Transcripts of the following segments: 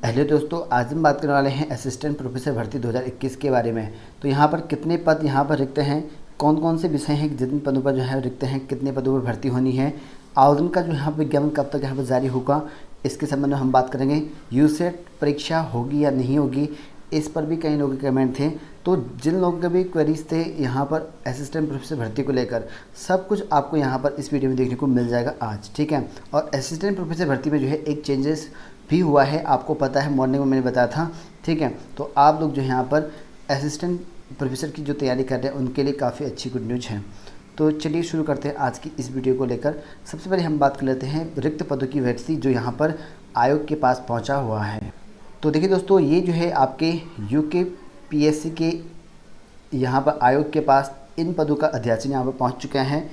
Hello दोस्तों, आज हम बात करने वाले हैं असिस्टेंट प्रोफेसर भर्ती 2021 के बारे में। तो यहाँ पर कितने पद यहाँ पर रिक्त हैं, कौन कौन से विषय हैं, जितने पदों पर जो है रिक्त हैं, कितने पदों पर भर्ती होनी है, आवेदन का जो यहाँ पर विज्ञापन कब तक यहाँ पर जारी होगा, इसके संबंध में हम बात करेंगे। यूसेट परीक्षा होगी या नहीं होगी, इस पर भी कई लोगों के कमेंट थे। तो जिन लोगों के भी क्वेरीज थे यहाँ पर असिस्टेंट प्रोफेसर भर्ती को लेकर, सब कुछ आपको यहाँ पर इस वीडियो में देखने को मिल जाएगा आज, ठीक है। और असिस्टेंट प्रोफेसर भर्ती में जो है एक चेंजेस भी हुआ है, आपको पता है, मॉर्निंग में मैंने बताया था, ठीक है। तो आप लोग जो यहाँ पर असिस्टेंट प्रोफेसर की जो तैयारी कर रहे हैं उनके लिए काफ़ी अच्छी गुड न्यूज़ है। तो चलिए शुरू करते हैं आज की इस वीडियो को लेकर। सबसे पहले हम बात कर लेते हैं रिक्त पदों की वैकेंसी जो यहाँ पर आयोग के पास पहुँचा हुआ है। तो देखिए दोस्तों, ये जो है आपके यूकेपीएससी के यहाँ पर आयोग के पास इन पदों का अध्याचन यहाँ पर पहुँच चुका है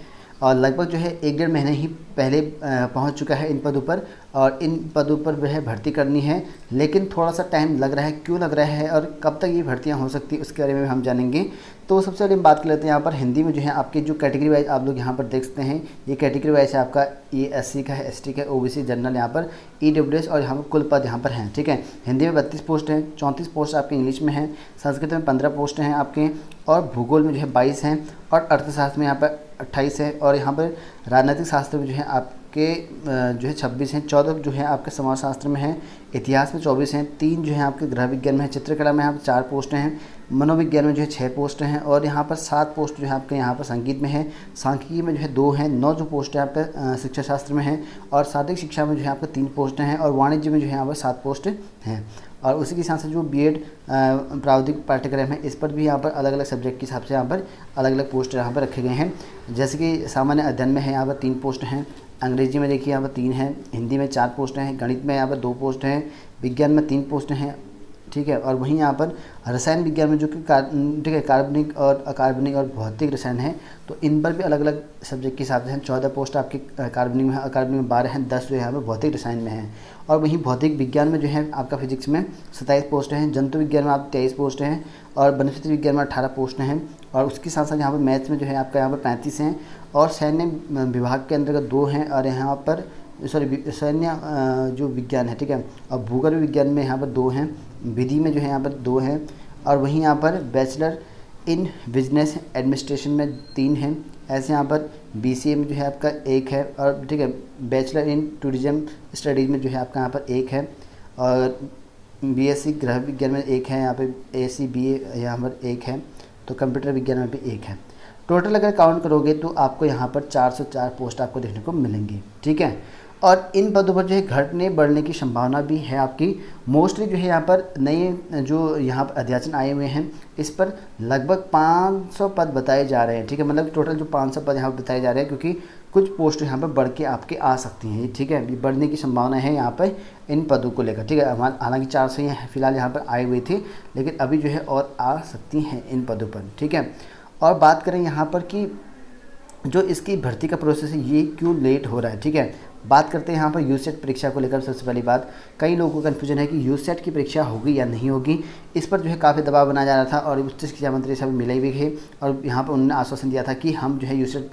और लगभग जो है 1-1.5 महीने ही पहले पहुँच चुका है इन पदों पर। और इन पदों पर वह भर्ती करनी है, लेकिन थोड़ा सा टाइम लग रहा है। क्यों लग रहा है और कब तक ये भर्तियाँ हो सकती है उसके बारे में हम जानेंगे। तो सबसे पहले हम बात कर लेते हैं यहाँ पर हिंदी में जो है आपके जो कैटेगरी वाइज आप लोग यहाँ पर देख सकते हैं। ये कैटेगरी वाइज है आपका, ये एससी का है, एसटी का है, ओबीसी, जनरल, यहाँ पर ईडब्ल्यूएस और यहाँ पर कुल पद यहाँ पर हैं, ठीक है। हिंदी में 32 पोस्ट हैं, 34 पोस्ट आपके इंग्लिश में हैं, संस्कृत में 15 पोस्ट हैं आपके, और भूगोल में जो है 22 हैं, और अर्थशास्त्र में यहाँ पर 28 है, और यहाँ पर राजनीतिक शास्त्र में जो है आपके जो है 26 हैं, 14 जो है आपके समाजशास्त्र में हैं, इतिहास में 24 हैं, 3 जो है आपके गृह विज्ञान में है, चित्रकला में यहाँ पर 4 पोस्ट हैं, मनोविज्ञान में जो है 6 पोस्ट हैं, और यहाँ पर 7 पोस्ट जो है आपके यहाँ पर संगीत में है, सांख्यिकी में जो है 2 हैं, 9 जो पोस्ट है आपका शिक्षा शास्त्र में है, और सार्वजनिक शिक्षा में जो है आपका 3 पोस्ट हैं, और वाणिज्य में जो है यहाँ पर 7 पोस्ट हैं। और उसी के साथ साथ जो बीएड प्रावधिक पाठ्यक्रम है, इस पर भी यहाँ पर अलग अलग सब्जेक्ट के हिसाब से यहाँ पर अलग अलग पोस्ट यहाँ पर रखे गए हैं। जैसे कि सामान्य अध्ययन में है यहाँ पर 3 पोस्ट हैं, अंग्रेजी में देखिए यहाँ पर 3 हैं, हिंदी में 4 पोस्ट हैं, गणित में यहाँ पर 2 पोस्ट हैं, विज्ञान में 3 पोस्ट हैं, ठीक है। और वहीं यहाँ पर रसायन विज्ञान में जो कि ठीक है, कार्बनिक और अकार्बनिक और भौतिक रसायन है, तो इन पर भी अलग अलग सब्जेक्ट के हिसाब से हैं। 14 पोस्ट आपके कार्बनिक में है, अकार्बनिक में 12 हैं, 10 जो है यहाँ पर भौतिक रसायन में हैं। और वहीं भौतिक विज्ञान में जो है आपका फिजिक्स में 27 पोस्ट हैं, जंतु विज्ञान में आप 23 पोस्ट हैं, और वनस्पति विज्ञान में 18 पोस्ट हैं। और उसके साथ साथ यहाँ पर मैथ्स में जो है आपका यहाँ पर 35 हैं, और सैन्य विभाग के अंतर्गत 2 हैं, और यहाँ पर सैन्य जो विज्ञान है, ठीक है, और भूगोल विज्ञान में यहाँ पर 2 हैं, विधि में जो है यहाँ पर 2 हैं, और वहीं यहाँ पर बैचलर इन बिजनेस एडमिनिस्ट्रेशन में 3 हैं। ऐसे यहाँ पर बीसीए में जो है आपका 1 है, और ठीक है, बैचलर इन टूरिज्म स्टडीज़ में जो है आपका यहाँ पर 1 है, और बीएससी गृह विज्ञान में 1 है, यहाँ पर एसी बीए यहाँ पर 1 है, तो कंप्यूटर विज्ञान में भी 1 है। टोटल अगर काउंट करोगे तो आपको यहाँ पर 404 पोस्ट आपको देखने को मिलेंगी, ठीक है। और इन पदों पर जो है घटने बढ़ने की संभावना भी है आपकी। मोस्टली जो है यहाँ पर नए जो यहाँ पर अध्याचन आए हुए हैं, इस पर लगभग 500 पद बताए जा रहे हैं, ठीक है। मतलब टोटल जो 500 पद यहाँ पर बताए जा रहे हैं, क्योंकि कुछ पोस्ट यहाँ पर बढ़ के आपके आ सकती हैं, ठीक है। बढ़ने की संभावना है यहाँ पर इन पदों को लेकर, ठीक है। हालांकि 400 ही फिलहाल यहाँ पर आए हुए थे, लेकिन अभी जो है और आ सकती हैं इन पदों पर, ठीक है। और बात करें यहाँ पर कि जो इसकी भर्ती का प्रोसेस है ये क्यों लेट हो रहा है, ठीक है। बात करते हैं यहाँ पर यूसेट परीक्षा को लेकर। सबसे पहली बात, कई लोगों को कन्फ्यूजन है कि यूसेट की परीक्षा होगी या नहीं होगी। इस पर जो है काफ़ी दबाव बनाया जा रहा था, और उच्च शिक्षा मंत्री से मिले भी थे, और यहाँ पर उन्होंने आश्वासन दिया था कि हम जो है यूसेट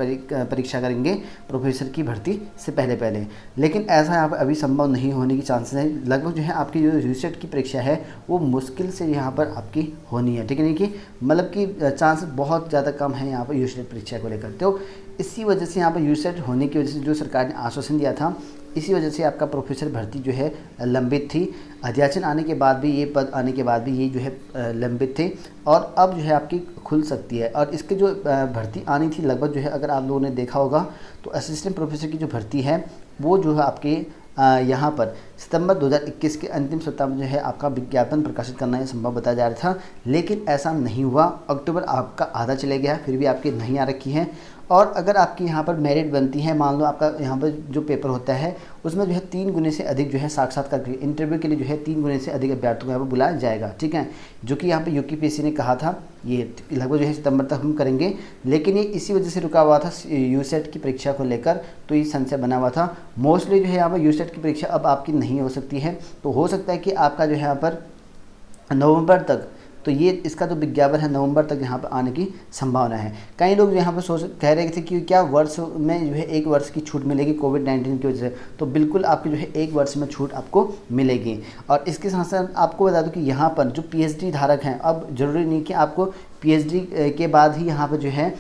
परीक्षा करेंगे प्रोफेसर की भर्ती से पहले। लेकिन ऐसा यहाँ पर अभी संभव नहीं होने की चांसेस है। लगभग जो है आपकी जो यूसेट की परीक्षा है वो मुश्किल से यहाँ पर आपकी होनी है, ठीक है। नहीं कि मतलब कि चांस बहुत ज़्यादा कम है यहाँ पर यूसेट परीक्षा को लेकर। तो इसी वजह से यहाँ पर यूसेट होने की वजह से जो सरकार ने आश्वासन दिया था, इसी वजह से आपका प्रोफेसर भर्ती जो है लंबित थी। अध्याचन आने के बाद भी, ये पद आने के बाद भी ये जो है लंबित थे, और अब जो है आपकी खुल सकती है। और इसके जो भर्ती आनी थी लगभग जो है, अगर आप लोगों ने देखा होगा तो असिस्टेंट प्रोफेसर की जो भर्ती है वो जो है आपके यहाँ पर सितंबर 2021 के अंतिम सप्ताह में जो है आपका विज्ञापन प्रकाशित करना ये संभव बताया जा रहा था, लेकिन ऐसा नहीं हुआ। अक्टूबर आपका आधा चले गया, फिर भी आपकी नहीं आ रखी है। और अगर आपकी यहाँ पर मेरिट बनती है, मान लो आपका यहाँ पर जो पेपर होता है उसमें जो है 3 गुने से अधिक जो है साक्षात्कार इंटरव्यू के लिए जो है 3 गुने से अधिक अभ्यर्थियों को यहाँ पर बुलाया जाएगा, ठीक है। जो कि यहाँ पर यूकेपीएससी ने कहा था ये लगभग जो है सितंबर तक हम करेंगे, लेकिन ये इसी वजह से रुका हुआ था यूसेट की परीक्षा को लेकर। तो ये संशय बना हुआ था। मोस्टली जो है यहाँ पर यूसेट की परीक्षा अब आपकी नहीं हो सकती है। तो हो सकता है कि आपका जो है यहाँ पर नवंबर तक तो ये इसका जो विज्ञापन है नवंबर तक यहाँ पर आने की संभावना है। कई लोग यहाँ पर कह रहे थे कि क्या वर्ष में जो है 1 वर्ष की छूट मिलेगी कोविड-19 की वजह से, तो बिल्कुल आपकी जो है 1 वर्ष में छूट आपको मिलेगी। और इसके साथ साथ आपको बता दूं कि यहाँ पर जो पीएचडी धारक हैं, अब जरूरी नहीं कि आपको पीएचडी के बाद ही यहाँ पर जो है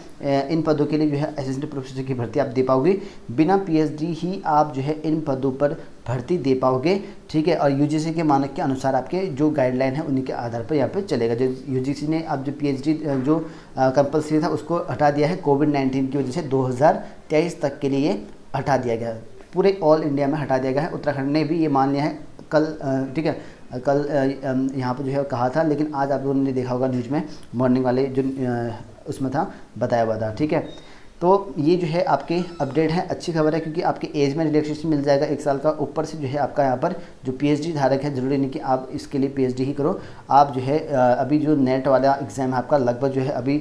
इन पदों के लिए जो है असिस्टेंट प्रोफेसर की भर्ती आप दे पाओगे। बिना पीएचडी ही आप जो है इन पदों पर भर्ती दे पाओगे, ठीक है। और यूजीसी के मानक के अनुसार आपके जो गाइडलाइन है उन्हीं के आधार पर यहाँ पे चलेगा। जो यूजीसी ने अब जो पीएचडी जो कंपलसरी था उसको हटा दिया है कोविड-19 की वजह से, 2023 तक के लिए हटा दिया गया, पूरे ऑल इंडिया में हटा दिया गया है। उत्तराखंड ने भी ये मान लिया है कल, ठीक है, कल यहाँ पर जो है कहा था, लेकिन आज आप लोगों ने देखा होगा न्यूज़ में मॉर्निंग वाले जो उसमें था बताया हुआ था, ठीक है। तो ये जो है आपके अपडेट है, अच्छी खबर है, क्योंकि आपके एज में रिलैक्सेशन मिल जाएगा 1 साल का। ऊपर से जो है आपका यहाँ पर जो पीएचडी धारक है, ज़रूरी नहीं कि आप इसके लिए पीएचडी ही करो, आप जो है अभी जो नेट वाला एग्ज़ाम है आपका लगभग जो है अभी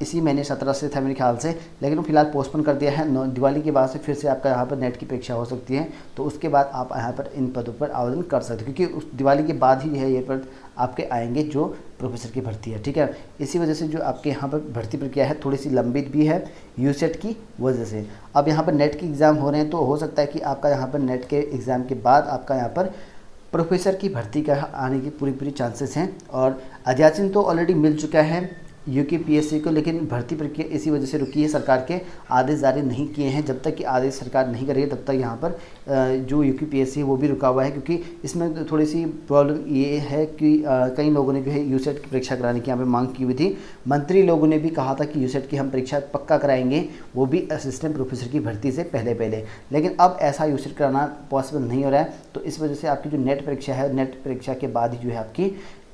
इसी महीने 17 से था मेरे ख्याल से, लेकिन फिलहाल पोस्टपोन कर दिया है। दिवाली के बाद से फिर से आपका यहाँ पर नेट की परीक्षा हो सकती है, तो उसके बाद आप यहाँ पर इन पदों पर आवेदन कर सकते हो, क्योंकि उस दिवाली के बाद ही है ये पद आपके आएंगे जो प्रोफेसर की भर्ती है, ठीक है। इसी वजह से जो आपके यहाँ पर भर्ती प्रक्रिया है थोड़ी सी लंबित भी है यूसेट की वजह से। अब यहाँ पर नेट के एग्ज़ाम हो रहे हैं, तो हो सकता है कि आपका यहाँ पर नेट के एग्ज़ाम के बाद आपका यहाँ पर प्रोफेसर की भर्ती का आने की पूरी चांसेस हैं। और अध्याचन तो ऑलरेडी मिल चुका है यूकेपीएससी को, लेकिन भर्ती प्रक्रिया इसी वजह से रुकी है, सरकार के आदेश जारी नहीं किए हैं। जब तक कि आदेश सरकार नहीं करेगी तब तक यहाँ पर जो यूकेपीएससी है वो भी रुका हुआ है, क्योंकि इसमें थोड़ी सी प्रॉब्लम ये है कि कई लोगों ने जो है यूसेट की परीक्षा कराने की यहाँ पर मांग की हुई थी। मंत्री लोगों ने भी कहा था कि यूसेट की हम परीक्षा पक्का कराएंगे, वो भी असिस्टेंट प्रोफेसर की भर्ती से पहले, लेकिन अब ऐसा यूसेट कराना पॉसिबल नहीं हो रहा है। तो इस वजह से आपकी जो नेट परीक्षा है, नेट परीक्षा के बाद ही जो है आपकी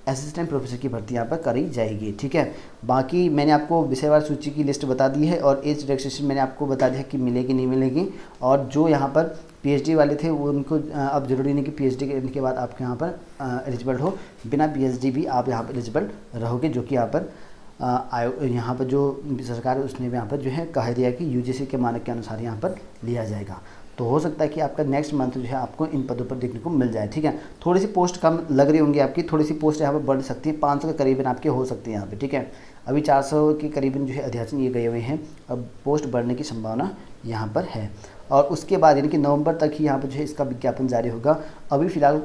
असिस्टेंट प्रोफेसर की भर्ती यहाँ पर करी जाएगी, ठीक है। बाकी मैंने आपको विषयवार सूची की लिस्ट बता दी है, और एज रिलैक्सेशन मैंने आपको बता दिया कि मिलेगी नहीं मिलेगी। और जो यहाँ पर पीएचडी वाले थे वो उनको अब जरूरी नहीं कि पीएचडी करने के बाद आपके यहाँ पर एलिजिबल हो, बिना पीएचडी भी आप यहाँ पर एलिजिबल रहोगे, जो कि यहाँ पर यहाँ पर जो सरकार है उसने भी यहाँ पर जो है कह दिया कि यूजीसी के मानक के अनुसार यहाँ पर लिया जाएगा। तो हो सकता है कि आपका नेक्स्ट मंथ जो है आपको इन पदों पर देखने को मिल जाए, ठीक है। थोड़ी सी पोस्ट कम लग रही होंगी आपकी, थोड़ी सी पोस्ट यहाँ पर बढ़ सकती है, 500 के करीबन आपके हो सकती है यहाँ पे, ठीक है। अभी 400 के करीबन जो है अध्याचन ये गए हुए हैं, अब पोस्ट बढ़ने की संभावना यहाँ पर है। और उसके बाद यानी कि नवंबर तक ही यहाँ पर जो है इसका विज्ञापन जारी होगा। अभी फ़िलहाल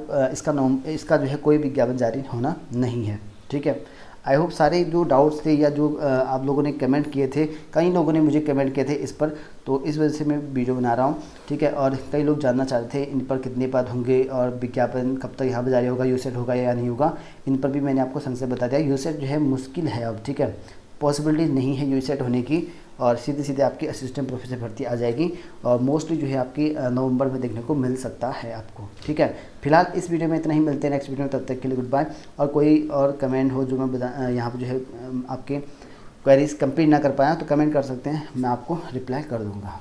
इसका जो है कोई विज्ञापन जारी होना नहीं है, ठीक है। आई होप सारे जो डाउट्स थे या जो आप लोगों ने कमेंट किए थे, कई लोगों ने मुझे कमेंट किए थे इस पर, तो इस वजह से मैं वीडियो बना रहा हूँ, ठीक है। और कई लोग जानना चाहते थे इन पर कितने पद होंगे और विज्ञापन कब तक यहाँ पर जारी होगा, यूसेट होगा या नहीं होगा। इन पर भी मैंने आपको संक्षेप बता दिया। यूसेट जो है मुश्किल है अब, ठीक है, पॉसिबिलिटी नहीं है यूसेट होने की, और सीधे आपकी असिस्टेंट प्रोफेसर भर्ती आ जाएगी, और मोस्टली जो है आपकी नवंबर में देखने को मिल सकता है आपको, ठीक है। फिलहाल इस वीडियो में इतना ही, मिलते हैं नेक्स्ट वीडियो में, तब तक के लिए गुड बाय। और कोई और कमेंट हो जो मैं यहाँ पर जो है आपके क्वेरीज कंप्लीट ना कर पाया तो कमेंट कर सकते हैं, मैं आपको रिप्लाई कर दूँगा।